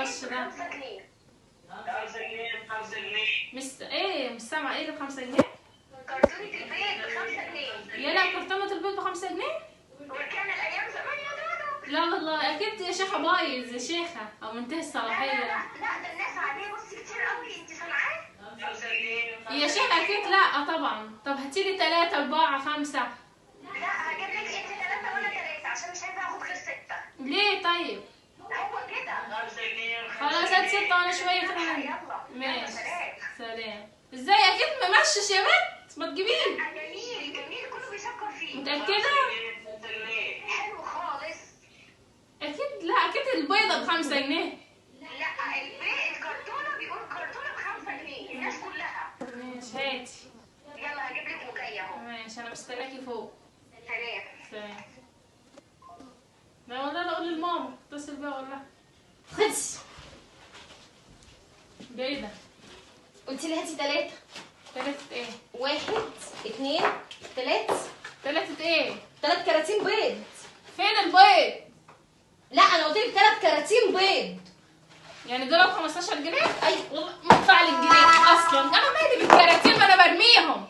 الرش ده؟ 5 جنيه. 5 جنيه 5 جنيه. مش سامعة. ايه اللي ب5 جنيه؟ كرتونة البيض ب5 جنيه. يلا كرتونة البيض ب5 جنيه؟ وكان الايام زمان يا دودو. لا والله اكيد يا شيخة بايظ يا شيخة او منتهي لا الصلاحية. ده الناس عليه بصي كتير قوي، انت سامعاه؟ 5 جنيه. يا شيخة اكيد لا طبعا. طب هاتيلي 3 4 5. لا هجيب لك انت 3 وانا 3 عشان مش هينفع اخد غير 6. ليه طيب؟ هو كده. 5 جنيه. خلاص هات 6 وانا شوية كده. يلا ماشي. سلام. سلام. ازاي اكيد ممشش يا بنت ما تجيبيه. جميل جميل كله بيشكر فيه. متأكدة؟ 5 جنيه. حلو خالص. اكيد لا اكيد البيضة ب5 جنيه. لا الكرتونه بيقول كرتونه ب5 جنيه الناس كلها. ماشي هاتي. يلا هجيب لك مكيف اهو. ماشي انا مستناكي فوق. سلام. سلام. لا والله لا اقول لماما اتصل بيها اقول لها. خدي. جاي ده. قلت لي هاتي 3. 3 ايه؟ 1 2 3. 3 ايه؟ 3 كراتين بيض. فين البيض؟ لا انا قلت لك 3 كراتين بيض. يعني دول ب15 جنيه؟ ايوه والله مدفع لي الجنيه اصلا. انا مالي بالكراتين ما انا برميهم.